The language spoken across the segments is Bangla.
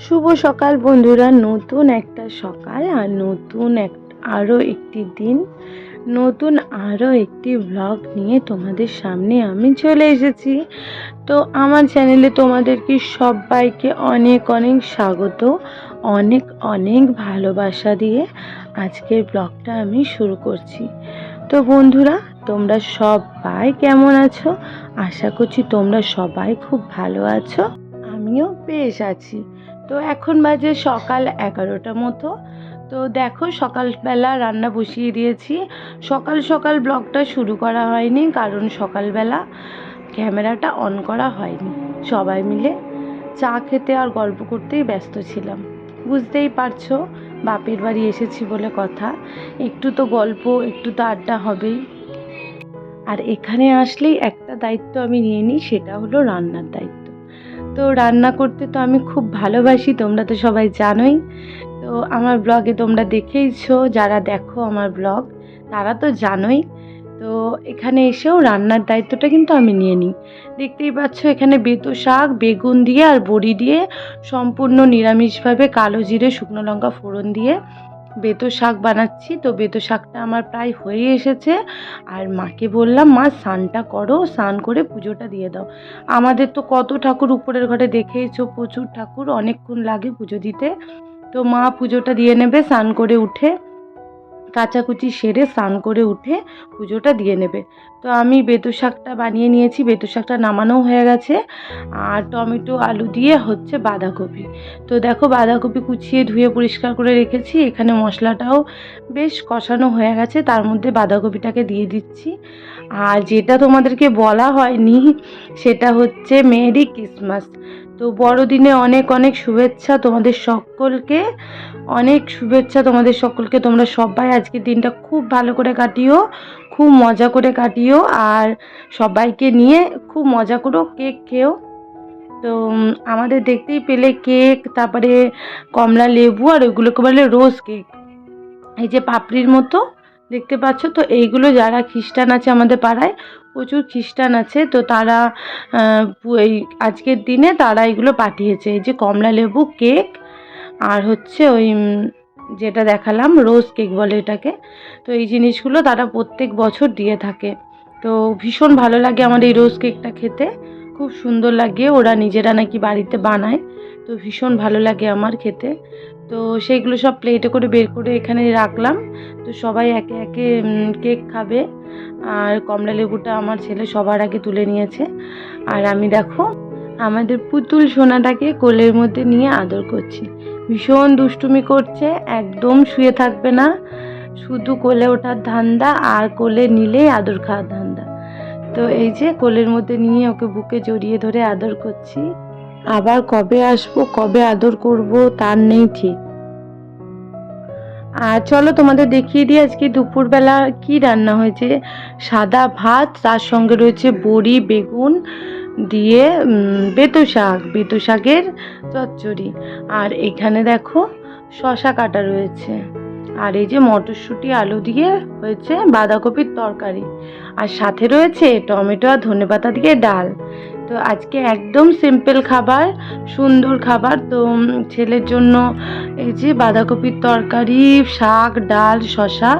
শুভ সকাল বন্ধুরা, নতুন একটা সকাল আর নতুন আরও একটি দিন, নতুন আরও একটি ব্লগ নিয়ে তোমাদের সামনে আমি চলে এসেছি। তো আমার চ্যানেলে তোমাদেরকে সবাইকে অনেক অনেক স্বাগত, অনেক অনেক ভালোবাসা দিয়ে আজকের ব্লগটা আমি শুরু করছি। তো বন্ধুরা, তোমরা সবাই কেমন আছো? আশা করছি তোমরা সবাই খুব ভালো আছো, আমিও বেশ আছি। তো এখন বাজে সকাল 11টা মতো। তো দেখো, সকালবেলা রান্না বসিয়ে দিয়েছি। সকাল সকাল ব্লগটা শুরু করা হয়নি, কারণ সকালবেলা ক্যামেরাটা অন করা হয়নি। সবাই মিলে চা খেতে আর গল্প করতেই ব্যস্ত ছিলাম। বুঝতেই পারছো, বাপের বাড়ি এসেছি বলে কথা, একটু তো গল্প, একটু তো আড্ডা হবেই। আর এখানে আসলেই একটা দায়িত্ব আমি নিয়ে নিই, সেটা হলো রান্নার দায়িত্ব। তো রান্না করতে তো আমি খুব ভালোবাসি, তোমরা তো সবাই জানোই। তো আমার ব্লগে তোমরা দেখেইছো, যারা দেখো আমার ব্লগ তারা তো জানোই। তো এখানে এসেও রান্নার দায়িত্বটা কিন্তু আমি নিয়ে নিই। দেখতেই পাচ্ছ, এখানে বেতো শাক, বেগুন দিয়ে আর বড়ি দিয়ে সম্পূর্ণ নিরামিষভাবে কালো জিরে শুকনো লঙ্কা ফোড়ন দিয়ে বেতো শাক বানাচ্ছি। তো বেতো শাকটা আমার প্রায় হয়ে এসেছে। আর মাকে বললাম, মা স্নানটা করো, স্নান করে পুজোটা দিয়ে দাও। আমাদের তো কত ঠাকুর উপরের ঘরে দেখেইছো, প্রচুর ঠাকুর, অনেকক্ষণ লাগে পুজো দিতে। তো মা পুজোটা দিয়ে নেবে, স্নান করে উঠে কাচাকুচি সেরে স্নান করে উঠে পুজোটা দিয়ে নেবে। তো আমি বেতো শাকটা বানিয়ে নিয়েছি, বেতো শাকটা নামানোও হয়ে গেছে। আর টমেটো আলু দিয়ে হচ্ছে বাঁধাকপি। তো দেখো, বাঁধাকপি কুচিয়ে ধুয়ে পরিষ্কার করে রেখেছি। এখানে মশলাটাও বেশ কষানো হয়ে গেছে, তার মধ্যে বাঁধাকপিটাকে দিয়ে দিচ্ছি। আর যেটা তোমাদেরকে বলা হয়নি, সেটা হচ্ছে মেরি ক্রিসমাস। তো বড়দিনে অনেক অনেক শুভেচ্ছা তোমাদের সকলকে, অনেক শুভেচ্ছা তোমাদের সকলকে। তোমরা সবাই আজকের দিনটা খুব ভালো করে কাটিও, খুব মজা করে কাটিও। আর সবাইকে নিয়ে খুব মজা করো, কেক খেও। তো আমাদের দেখতেই পেলে কেক, তারপরে কমলা লেবু, আর ওইগুলোকে বলে রোজ কেক, এই যে পাপড়ির মতো দেখতে পাচ্ছ। তো এইগুলো যারা খ্রিস্টান আছে আমাদের পাড়ায়, প্রচুর খ্রিস্টান আছে, তো তারা এই আজকের দিনে তারা এগুলো পাঠিয়েছে। এই যে কমলা লেবু কেক, আর হচ্ছে ওই যেটা দেখালাম রোজ কেক বলে এটাকে। তো এই জিনিসগুলো তারা প্রত্যেক বছর দিয়ে থাকে। তো ভীষণ ভালো লাগে আমার এই রোজ কেকটা খেতে, খুব সুন্দর লাগে। ওরা নিজেরা নাকি বাড়িতে বানায়, তো ভীষণ ভালো লাগে আমার খেতে। তো সেইগুলো সব প্লেটে করে বের করে এখানে রাখলাম। তো সবাই একে একে কেক খাবে। আর কমলা লেবুটা আমার ছেলে সবার আগে তুলে নিয়েছে। আর আমি দেখো, আমাদের পুতুল সোনাটাকে কোলের মধ্যে নিয়ে আদর করছি। ভীষণ দুষ্টুমি করছে, একদম শুয়ে থাকবে না, শুধু কোলে ওঠার ধান্দা, আর কোলে নিলেই আদর খাওয়ার ধান্দা। তো এই যে কোলের মধ্যে নিয়ে ওকে বুকে জড়িয়ে ধরে আদর করছি। আবার কবে আসবো, কবে আদর করব তার নেই ঠিক। আর চলো তোমাদের দেখিয়ে দিই আজকে দুপুরবেলা কি রান্না হয়েছে। সাদা ভাত, তার সঙ্গে রয়েছে বড়ি, বেগুন দিয়ে বেতো শাকের চচ্চড়ি। আর এখানে দেখো শশা কাটা রয়েছে। আর এই যে মটরশুঁটি আলু দিয়ে হয়েছে বাঁধাকপির তরকারি। আর সাথে রয়েছে টমেটো আর ধনেপাতা দিয়ে ডাল। তো আজকে একদম সিম্পল খাবার, সুন্দর খাবার। তো ছেলের জন্য এই যে বাঁধাকপির তরকারি, শাক, ডাল, শশা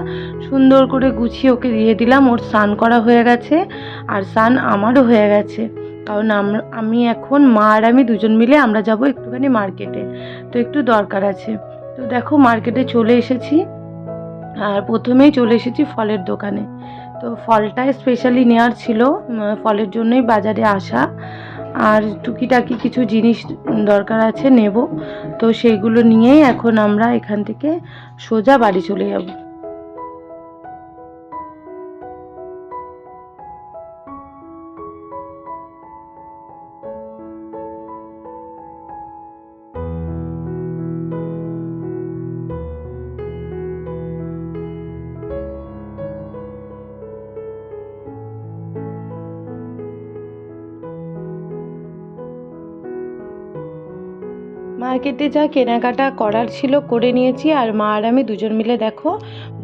সুন্দর করে গুছিয়ে ওকে দিয়ে দিলাম। ওর স্নান করা হয়ে গেছে, আর স্নান আমারও হয়ে গেছে। কারণ আমি এখন, মা আর আমি দুজন মিলে আমরা যাব একটুখানি মার্কেটে, তো একটু দরকার আছে। তো দেখো, মার্কেটে চলে এসেছি। আর প্রথমেই চলে এসেছি ফলের দোকানে। তো ফলটা স্পেশালি নেওয়ার ছিল, ফলের জন্যই বাজারে আসা। আর টুকিটাকি কিছু জিনিস দরকার আছে, নেব। তো সেইগুলো নিয়েই এখন আমরা এখান থেকে সোজা বাড়ি চলে যাব। মার্কেটে যা কেনাকাটা করার ছিল করে নিয়েছি। আর মা আর আমি দুজন মিলে দেখো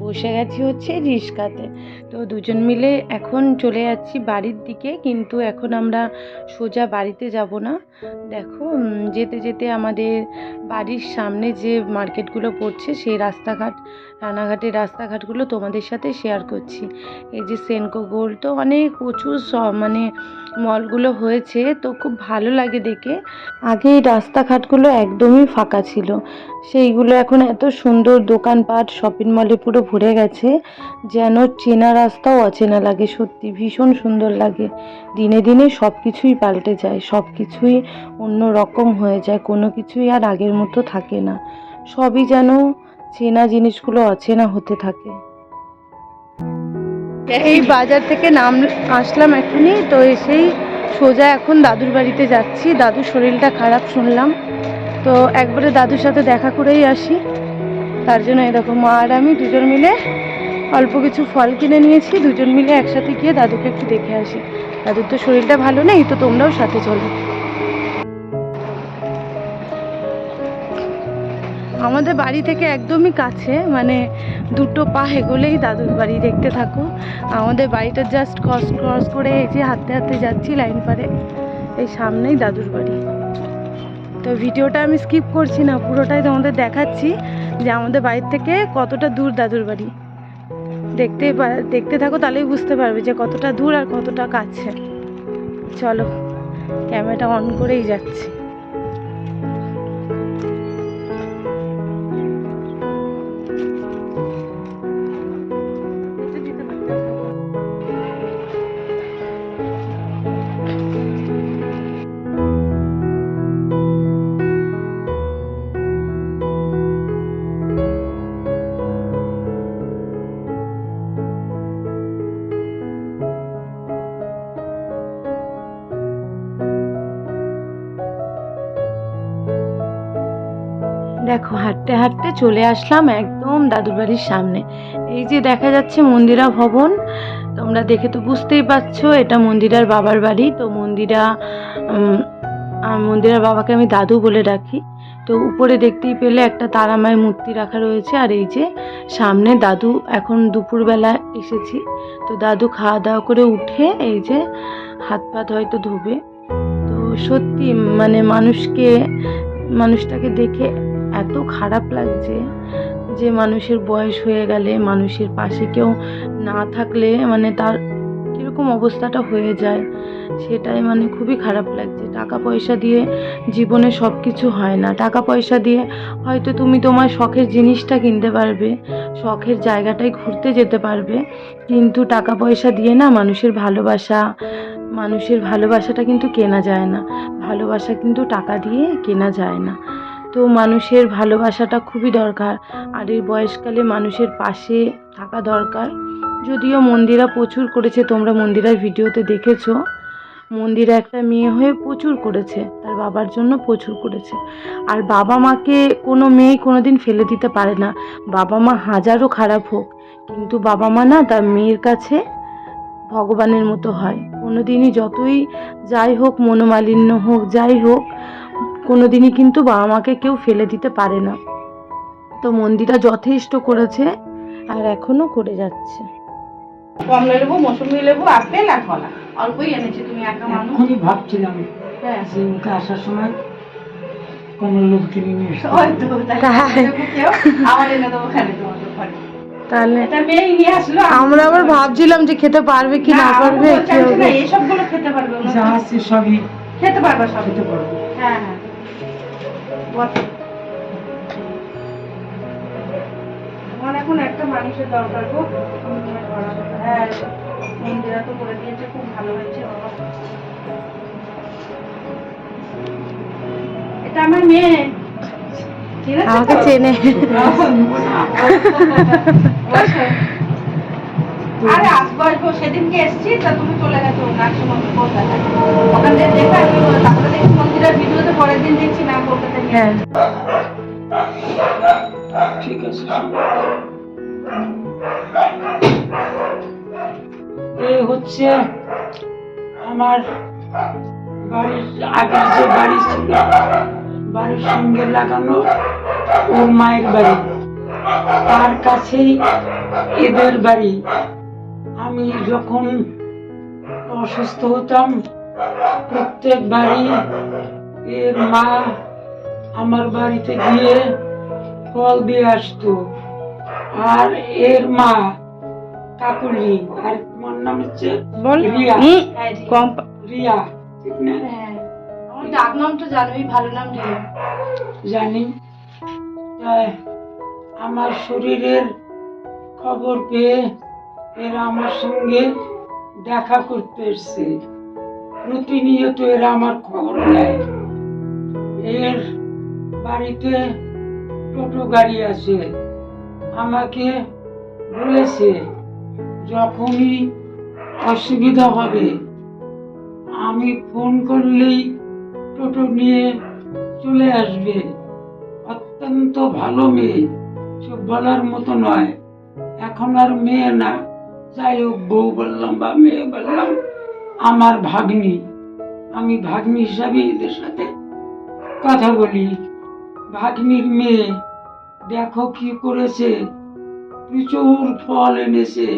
বসে গেছি হচ্ছে রিক্সাতে। তো দুজন মিলে এখন চলে যাচ্ছি বাড়ির দিকে, কিন্তু এখন আমরা সোজা বাড়িতে যাব না। দেখো যেতে যেতে আমাদের বাড়ির সামনে যে মার্কেটগুলো পড়ছে সেই রানাঘাটের রাস্তাঘাটগুলো তোমাদের সাথে শেয়ার করছি। এই যে সেনকো গোল্ড, তো অনেক প্রচুর মানে মলগুলো হয়েছে, তো খুব ভালো লাগে দেখে। আগে এই রাস্তাঘাটগুলো একদমই ফাঁকা ছিল, সেইগুলো এখন এত সুন্দর দোকানপাট শপিং মলে পুরো ভরে গেছে, যেন চেনা রাস্তাও অচেনা লাগে। সত্যি ভীষণ সুন্দর লাগে। দিনে দিনে সব কিছুই পাল্টে যায়, সব কিছুই অন্য রকম হয়ে যায়, কোনো কিছুই আর আগের মতো থাকে না। সবই যেন চেনা জিনিসগুলো অচেনা হতে থাকে। এই বাজার থেকে আসলাম এখনই, তো এসেই সোজা এখন দাদুর বাড়িতে যাচ্ছি। দাদুর শরীরটা খারাপ শুনলাম, তো একবারে দাদুর সাথে দেখা করেই আসি। তার জন্য এরকম মা আর আমি দুজন মিলে অল্প কিছু ফল কিনে নিয়েছি, দুজন মিলে একসাথে গিয়ে দাদুকে একটু দেখে আসি। দাদুর তো শরীরটা ভালো নেই, তো তোমরাও সাথে চলো। আমাদের বাড়ি থেকে একদমই কাছে, মানে 2 পা এগোলেই দাদুর বাড়ি। দেখতে থাকো, আমাদের বাড়িটা জাস্ট ক্রস করে এই যে হাঁটতে হাঁটতে যাচ্ছি লাইন পারে, এই সামনেই দাদুর বাড়ি। তো ভিডিওটা আমি স্কিপ করছি না, পুরোটাই তোমাদের দেখাচ্ছি যে আমাদের বাড়ির থেকে কতটা দূর দাদুর বাড়ি। দেখতে থাকো, তাহলেই বুঝতে পারবে যে কতটা দূর আর কতটা কাছে। চলো, ক্যামেরাটা অন করেই যাচ্ছি। দেখো হাঁটতে হাঁটতে চলে আসলাম একদম দাদুর বাড়ির সামনে। এই যে দেখা যাচ্ছে মন্দিরা ভবন, তোমরা দেখে তো বুঝতেই পারছো এটা মন্দিরার বাবার বাড়ি। তো মন্দিরার বাবাকে আমি দাদু বলে ডাকি। তো উপরে দেখতেই পেলে একটা তারা মায়ের মূর্তি রাখা রয়েছে। আর এই যে সামনে দাদু, এখন দুপুরবেলা এসেছি, তো দাদু খাওয়া দাওয়া করে উঠে এই যে হাত পাত হয়তো ধোবে। তো সত্যি মানে মানুষটাকে দেখে এত খারাপ লাগছে যে মানুষের বয়স হয়ে গেলে, মানুষের পাশে কেউ না থাকলে মানে তার কীরকম অবস্থাটা হয়ে যায়, সেটাই মানে খুবই খারাপ লাগছে। টাকা পয়সা দিয়ে জীবনে সব কিছু হয় না। টাকা পয়সা দিয়ে হয়তো তুমি তোমার শখের জিনিসটা কিনতে পারবে, শখের জায়গাটায় ঘুরতে যেতে পারবে, কিন্তু টাকা পয়সা দিয়ে না মানুষের ভালোবাসাটা কিন্তু কেনা যায় না। ভালোবাসা কিন্তু টাকা দিয়ে কেনা যায় না। তো মানুষের ভালোবাসাটা খুবই দরকার, আর এই বয়সকালে মানুষের পাশে থাকা দরকার। যদিও মন্দিরা প্রচুর করেছে, তোমরা মন্দিরার ভিডিওতে দেখেছো, মন্দিরা একটা মেয়ে হয়ে প্রচুর করেছে, তার বাবার জন্য প্রচুর করেছে। আর বাবা মাকে কোনো মেয়ে কোনোদিন ফেলে দিতে পারে না, বাবা মা হাজারও খারাপ হোক, কিন্তু বাবা মা না তার মেয়ের কাছে ভগবানের মতো হয়। কোনোদিনই যতই যাই হোক, মনোমালিন্য হোক, যাই হোক, কোনোদিনই কিন্তু বাবা মাকে কেউ ফেলে দিতে পারে না। তো মন্দিরা যথেষ্ট করেছে আর এখনো করে যাচ্ছে। কমলা লেবু, মৌসুমী লেবু, আপেল আর কলা অল্পই এনেছি। তুমি একা মানুষ, এখনই ভাবছিলাম হ্যাঁ যে ওকে আসার সময় কমলা লেবু কিনে নিয়ে এসে আমার এনে দেবো খালি তোমাদের ঘরে। তাহলে আমরা আবার ভাবছিলাম যে খেতে পারবে কি না পারবে, এইসবগুলো খেতে পারবে, যা আছে সবই খেতে পারবে, সব খেতে পারবে। হ্যাঁ হ্যাঁ, আমার এখন একটা মানুষের দরকার গো। হ্যাঁ, মন্দিরা তো করে দিয়েছে, খুব ভালো হয়েছে বাবা। এটা আমার মেয়ে, আমাকে চেনে। আরে আসবো আসবো, সেদিনকে এসছি, তা তুমি চলে গেছো নার্সিংহোমে কলকাতায়। ওখান থেকে দেখে আমি তারপরে দেখছি মন্দিরের ভিডিওতে, পরের দিন দেখছি না কলকাতায়। হ্যাঁ ঠিক আছে। এই হচ্ছে আমার বাড়ির আগের যে বাড়ি ছিল, বাড়ির সঙ্গে লাগানো ওর মায়ের বাড়ি, তার কাছেই এদের বাড়ি। আমি যখন অসুস্থ হতাম প্রত্যেক বাড়ি এর মা আমার বাড়িতে গিয়ে ফল দিয়ে আসতো। আর এর মা কাকুলি, আর তোমার নাম হচ্ছে রিয়া। রিয়া, ঠিক না? আমার ডাক নাম তো জানোই, ভালো নাম রিয়া। জানি। তাই আমার শরীরের খবর পেয়ে এরা আমার সঙ্গে দেখা করতে এসছে। প্রতিনিয়ত এরা আমার খবর নেয়। এর বাড়িতে টোটো গাড়ি আছে। আমাকে বলেছে যখনই অসুবিধা হবে আমি ফোন করলেই টোটো নিয়ে চলে আসবে। অত্যন্ত ভালো মেয়ে, সব বলার মতো নয়। এখন আর মেয়ে না, যাই হোক বউ বললাম বা মেয়ে বললাম, আমার ভাগ্নি। আমি ভাগ্নি হিসাবে এদের সাথে কথা বলি। ভাগ্নির মেয়ে দেখো কি করেছে, প্রচুর ফল এনেছে,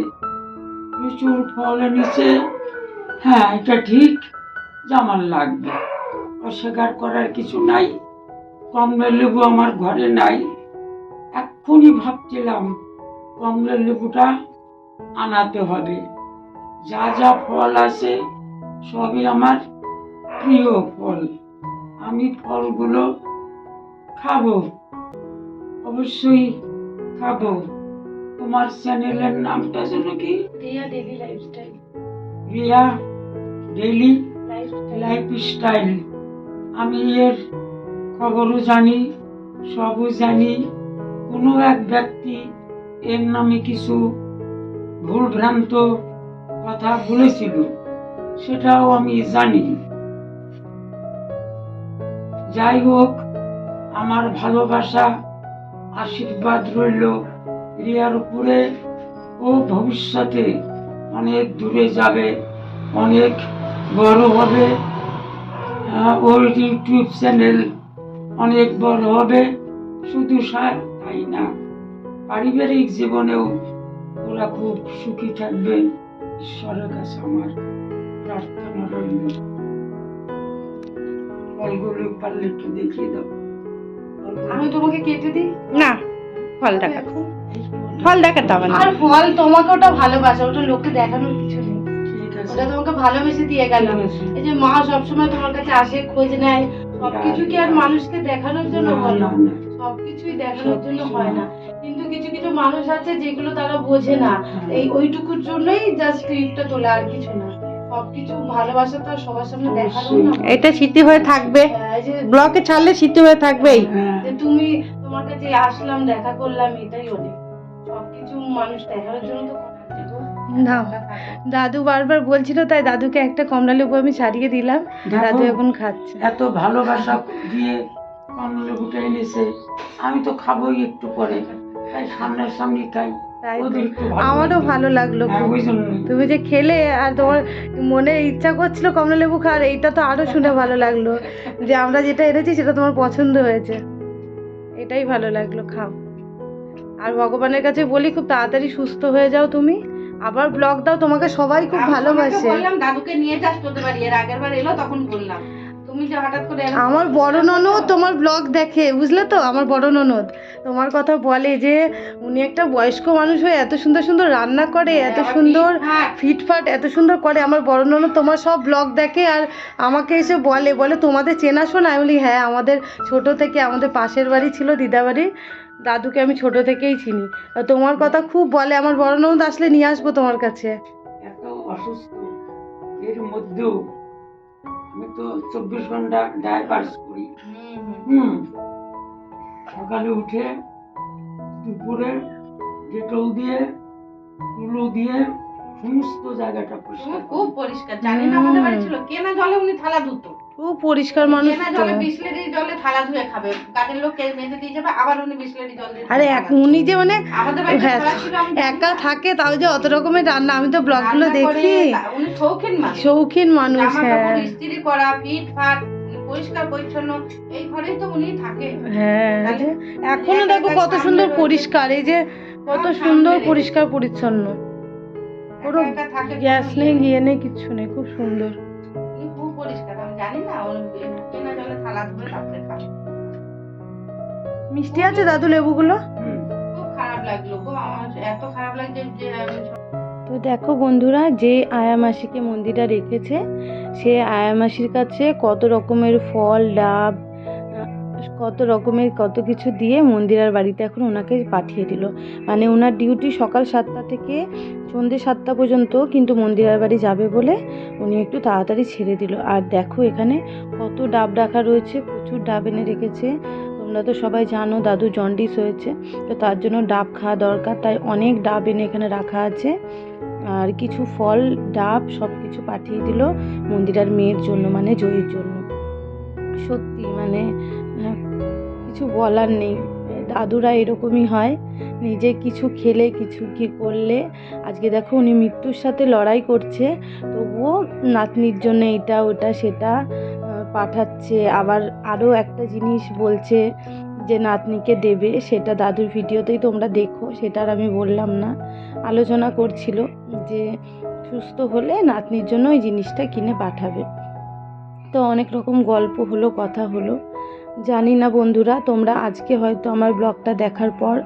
প্রচুর ফল এনেছে। হ্যাঁ, এটা ঠিক যে আমার লাগবে, অস্বীকার করার কিছু নাই। কমলা লেবু আমার ঘরে নাই। এক্ষুনি ভাবছিলাম কমলা লেবুটা আনাতে হবে। যা যা ফল আছে সবই আমার প্রিয় ফল। আমি ফলগুলো খাবো, অবশ্যই খাবো। তোমার চ্যানেলের নামটা যেন কি? Riya daily lifestyle. Riya daily lifestyle. আমি এর খবরও জানি, সবও জানি। কোনো এক ব্যক্তি এর নামে কিছু ভুলভ্রান্ত কথা বলেছিল, সেটাও আমি জানি। যাই হোক, আমার ভালোবাসা আশীর্বাদ রইল রিয়ার উপরে। ও ভবিষ্যতে অনেক দূরে যাবে, অনেক বড় হবে। ওর ইউটিউব চ্যানেল অনেক বড় হবে। শুধু তাই না, পারিবারিক জীবনেও ওরা খুব সুখী থাকবে। ঈশ্বরের কাছে আমার প্রার্থনা রইল। ফলগুলো পারলে একটু দেখিয়ে দাও। আমি তোমাকে কেটে দিই না, ফল দেখা, ফল দেখাতে হবে না। আর ফল তোমাকে ওটা ভালোবাসা, ওটা লোককে দেখানোর কিছু নেই। ঠিক আছে, ওটা তোমাকে ভালোবেসে দিয়ে গেল। এই যে মা সবসময় তোমার কাছে আসে, খোঁজ নেয়, সবকিছু কি আর মানুষকে দেখানোর জন্য বলো? সবকিছুই দেখানোর জন্য হয় না। কিন্তু কিছু কিছু মানুষ আছে যেগুলো তারা বোঝে না, এই ওইটুকুর জন্যই জাস্ট ক্লিপটা তোলা, আর কিছু না। সবকিছু ভালোবাসা তো আর সবার সামনে দেখানো না। এটা স্মৃতি হয়ে থাকবে, এই যে ব্লকে ছাড়লে স্মৃতি হয়ে থাকবেই। যে তুমি, তোমার কাছে আসলাম, দেখা করলাম, এটাই অনেক। সবকিছু মানুষ দেখানোর জন্য তো না, দাদু বারবার বলছিল, তাই দাদুকে একটা কমলা লেবু আমি ছাড়িয়ে দিলাম। দাদু এখন খাচ্ছে। এত ভালোবাসা দিয়ে কমলা লেবুটা এনেছে, আমি তো খাবোই একটু পরে, তাই সামনাসামনি খাই। তাই ওদের তো, একটু ভালো আমারও লাগে। ভালো লাগলো হ্যাঁ, খুব। ওই জন্যই। তুমি যে খেলে আর তোমার মনে ইচ্ছা করছিল কমলা লেবু খাওয়ার, এইটা তো আরো শুনে ভালো লাগলো যে আমরা যেটা এনেছি সেটা তোমার পছন্দ হয়েছে। এটাই ভালো লাগলো, খাও। আর ভগবানের কাছে বলি খুব তাড়াতাড়ি সুস্থ হয়ে যাও তুমি, আবার ব্লগ দাও, তোমাকে সবাই খুব ভালোবাসে। বললাম দাদুকে নিয়ে যাস তোদের বাড়ি, এর আগের বার এলো তখন বললাম, তুমি যে হঠাৎ করে আমার বড় ননদ তোমার ব্লগ দেখে, বুঝলে তো, আমার বড় ননদ তোমার কথা বলে যে উনি একটা বয়স্ক মানুষ হয়ে এত সুন্দর সুন্দর রান্না করে, এত সুন্দর ফিটফাট এত সুন্দর করে। আমার বড় ননদ তোমার সব ব্লগ দেখে আর আমাকে এসে বলে বলে তোমাদের চেনাশোনা। আমি বলি হ্যাঁ, আমাদের ছোট থেকে, আমাদের পাশের বাড়ি ছিল দিদাবাড়ি, দাদুকে আমি ছোট থেকেই চিনি। তোমার কথা খুব বলে। আমার বড় ননদ আসলে নিয়ে আসবো তোমার কাছে। এত অসুস্থ এর মধ্যেও আমি তো 24 ঘন্টা ডায়াপার্স করি। সকালে উঠে দুপুরে ডেটল দিয়ে, তুলো দিয়ে সমস্ত জায়গাটা পরিষ্কার, খুব পরিষ্কার। জানি না আমাদের বাড়ি ছিল, কেনা জলে উনি থালা ধুতো। খুব পরিষ্কার মানুষ। কেনা জলে বিসলেরি জলে থালা ধুয়ে খাবে, কাজের লোক মেজে দিয়ে যাবে, আবার উনি বিসলেরি জল দিয়ে। আরে উনি যে মানে আমাদের বাড়িতে থালা ছিল, আমি একা থাকে, তাও যে অত রকমের রান্না, আমি তো ব্লগগুলো দেখি। উনি শৌখিন মানুষ, শৌখিন মানুষ। জামা হ্যাঁ কাপড় ইস্ত্রি করা, ফিট ফাট, পরিষ্কার পরিচ্ছন্ন, এই ঘরেই তো উনি থাকে। হ্যাঁ, এখনো দেখো কত সুন্দর পরিষ্কার। এই যে কত সুন্দর পরিষ্কার পরিচ্ছন্ন, কোনো একা একা থাকে, গ্যাস কোনো নেই ইয়ে গিয়ে নেই কিচ্ছু নেই, খুব সুন্দর। খুব পরিষ্কার। আমি জানি না কেনা জলে থালা ধুয়ে তারপরে খাবে। মিষ্টি আছে দাদু লেবুগুলো? খুব খারাপ লাগলো গো, আমার এত খারাপ লাগছে যে আমি তো দেখো বন্ধুরা, যে আয়া মাসিকে মন্দিরটা রেখেছে সে আয়া মাসির কাছে কত রকমের ফল ডাব কত রকমের কত কিছু দিয়ে মন্দিরার বাড়িতে এখন ওনাকে পাঠিয়ে দিল। মানে ওনার ডিউটি সকাল 7টা থেকে সন্ধ্যে 7টা পর্যন্ত, কিন্তু মন্দিরার বাড়ি যাবে বলে উনি একটু তাড়াতাড়ি ছেড়ে দিল। আর দেখো এখানে কত ডাব রাখা রয়েছে, প্রচুর ডাব এনে রেখেছে। তোমরা তো সবাই জানো দাদু জন্ডিস হয়েছে, তো তার জন্য ডাব খাওয়া দরকার, তাই অনেক ডাব এনে এখানে রাখা আছে। আর কিছু ফল ডাব সব কিছু পাঠিয়ে দিল মন্দিরার মেয়ের জন্য, মানে জয়ীর জন্য। সত্যি মানে কিছু বলার নেই, দাদুরা এরকমই হয়, নিজে কিছু খেলে কিছু কি করলে। আজকে দেখো উনি মৃত্যুর সাথে লড়াই করছে, তবুও নাতনির জন্য এটা ওটা সেটা পাঠাচ্ছে। আবার আরও একটা জিনিস বলছে যে নাতনিকে দেবে, সেটা দাদুর ভিডিওতেই তোমরা দেখো, সেটা আর আমি বললাম না। আলোচনা করছিল যে সুস্থ হলে নাতনির জন্য ওই জিনিসটা কিনে পাঠাবে। তো অনেক রকম গল্প হলো, কথা হলো। জানি না বন্ধুরা, তোমরা আজকে হয়তো আমার ব্লগটা দেখার পর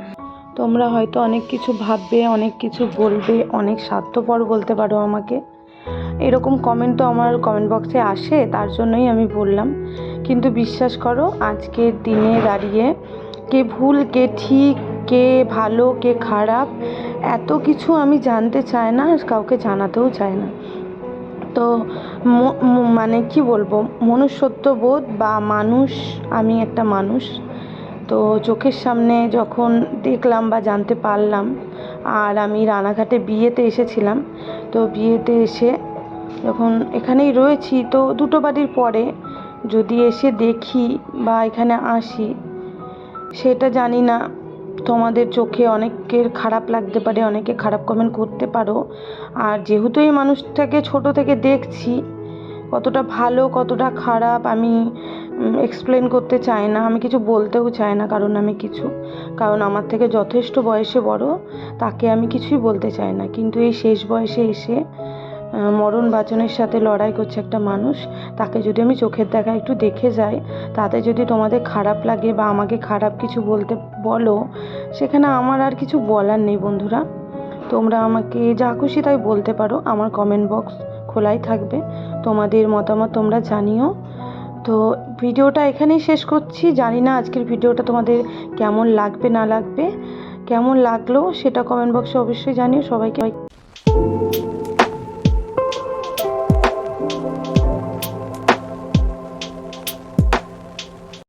তোমরা হয়তো অনেক কিছু ভাববে, অনেক কিছু বলবে, অনেক স্বার্থপর বলতে পারো আমাকে। এরকম কমেন্ট তো আমার কমেন্ট বক্সে আসে, তার জন্যই আমি বললাম। কিন্তু বিশ্বাস করো, আজকের দিনে দাঁড়িয়ে কে ভুল কে ঠিক, কে ভালো কে খারাপ, এত কিছু আমি জানতে চাই না, আর কাউকে জানাতেও চাই না। তো মানে কি বলবো, মনুষ্যত্ব বোধ বা মানুষ, আমি একটা মানুষ, তো চোখের সামনে যখন দেখলাম বা জানতে পারলাম। আর আমি রানাঘাটে বিয়েতে এসেছিলাম, তো বিয়েতে এসে যখন এখানেই রয়েছি, তো দুটো বাড়ির পরে যদি এসে দেখি বা এখানে আসি, সেটা জানি না তোমাদের চোখে অনেকের খারাপ লাগতে পারে, অনেকে খারাপ কমেন্ট করতে পারো। আর যেহেতু এই মানুষটাকে ছোট থেকে দেখছি, কতটা ভালো কতটা খারাপ আমি এক্সপ্লেন করতে চাই না, আমি কিছু বলতেও চাই না কারণ আমার থেকে যথেষ্ট বয়সে বড়, তাকে আমি কিছুই বলতে চাই না। কিন্তু এই শেষ বয়সে এসে মরণ বাঁচনের সাথে লড়াই করছে একটা মানুষ, তাকে যদি আমি চোখের দেখা একটু দেখে যাই, তাতে যদি তোমাদের খারাপ লাগে বা আমাকে খারাপ কিছু বলতে বলো, সেখানে আমার আর কিছু বলার নেই বন্ধুরা। তোমরা আমাকে যা খুশি তাই বলতে পারো, আমার কমেন্ট বক্স খোলাই থাকবে, তোমাদের মতামত তোমরা জানিও। তো ভিডিওটা এখানেই শেষ করছি। জানি না আজকের ভিডিওটা তোমাদের কেমন লাগবে না লাগবে, কেমন লাগলো সেটা কমেন্ট বক্সে অবশ্যই জানিও। সবাইকে